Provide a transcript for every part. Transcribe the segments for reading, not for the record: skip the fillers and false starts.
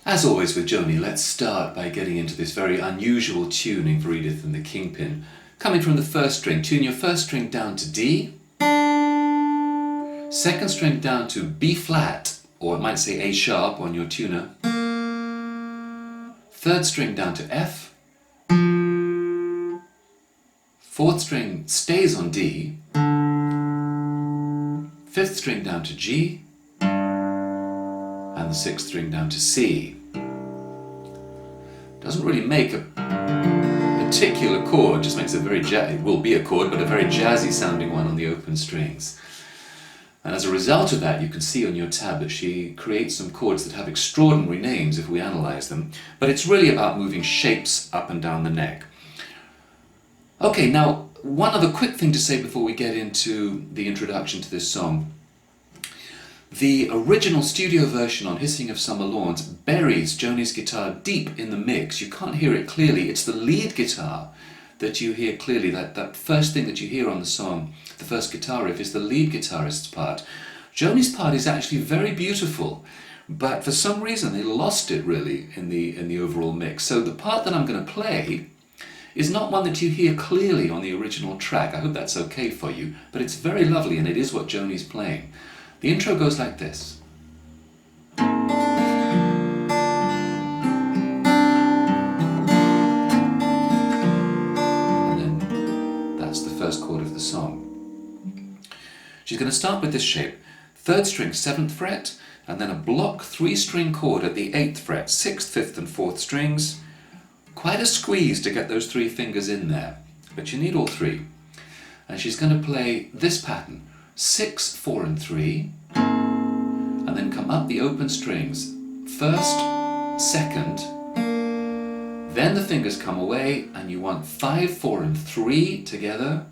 As always with Joni, let's start by getting into this very unusual tuning for Edith and the Kingpin. Coming from the first string, tune your first string down to D, second string down to B flat, or it might say A sharp on your tuner, third string down to F, fourth string stays on D, fifth string down to G, and the sixth string down to C. Doesn't really make a particular chord, just makes a very it will be a chord, but a very jazzy sounding one on the open strings. And as a result of that, you can see on your tab that she creates some chords that have extraordinary names if we analyze them, but it's really about moving shapes up and down the neck. Okay, now one other quick thing to say before we get into the introduction to this song. The original studio version on Hissing of Summer Lawns buries Joni's guitar deep in the mix. You can't hear it clearly. It's the lead guitar that you hear clearly. That first thing that you hear on the song, the first guitar riff, is the lead guitarist's part. Joni's part is actually very beautiful, but for some reason they lost it really in the overall mix. So the part that I'm going to play is not one that you hear clearly on the original track. I hope that's okay for you, but it's very lovely and it is what Joni's playing. The intro goes like this. And then that's the first chord of the song. She's going to start with this shape. Third string, 7th fret, and then a block 3-string chord at the 8th fret, 6th, 5th and 4th strings. Quite a squeeze to get those 3 fingers in there, but you need all 3. And she's going to play this pattern. 6, 4 and 3, and then come up the open strings, first, second, then the fingers come away and you want 5, 4 and 3 together,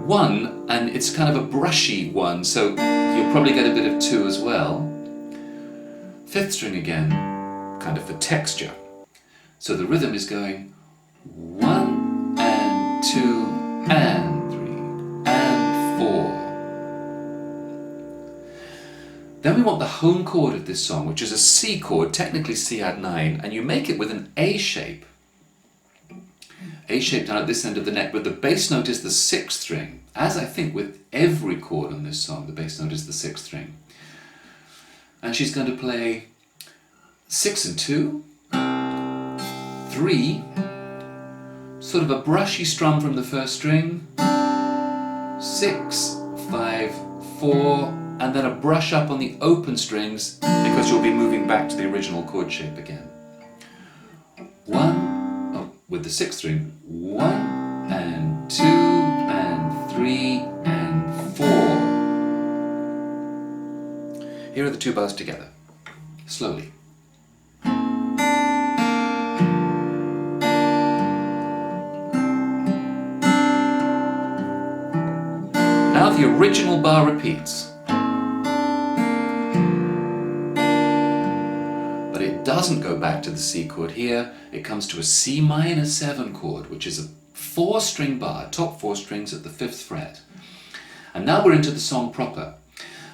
1, and it's kind of a brushy 1, so you'll probably get a bit of 2 as well, 5th string again, kind of for texture, so the rhythm is going 1 and 2 and 4. Then we want the home chord of this song, which is a C chord, technically C add 9, and you make it with an A shape. A shape down at this end of the neck, but the bass note is the 6th string. As I think with every chord on this song, the bass note is the 6th string. And she's going to play 6 and 2, 3, sort of a brushy strum from the first string, 6, 5, 4, and then a brush up on the open strings because you'll be moving back to the original chord shape again. 1, with the 6th string, 1 and 2 and 3 and 4. Here are the 2 bars together, slowly. Now the original bar repeats, but it doesn't go back to the C chord here. It comes to a C minor 7 chord, which is a 4-string bar, top 4 strings at the 5th fret. And now we're into the song proper.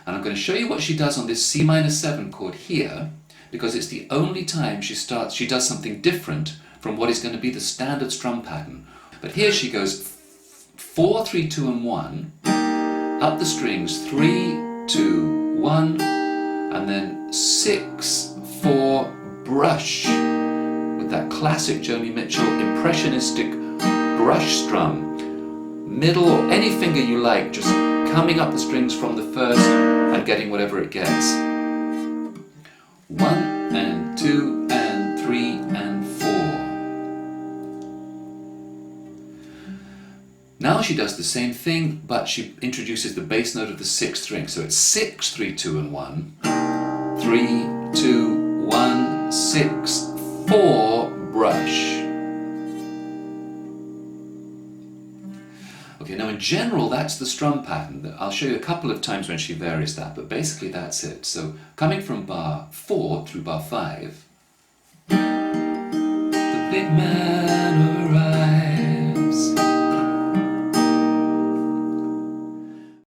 And I'm going to show you what she does on this C minor 7 chord here, because it's the only time she does something different from what is going to be the standard strum pattern. But here she goes 4, 3, 2 and 1, up the strings 3, 2, 1, and then 6, 4, brush, with that classic Joni Mitchell impressionistic brush strum, middle or any finger you like, just coming up the strings from the first and getting whatever it gets. 1 and 2 and 3 and 4. Now she does the same thing, but she introduces the bass note of the 6th string. So it's 6, 3, 2 and 1, 3, 2, 1, 6, 4, brush. Okay, now in general that's the strum pattern. I'll show you a couple of times when she varies that, but basically that's it. So coming from bar 4 through bar 5, the big man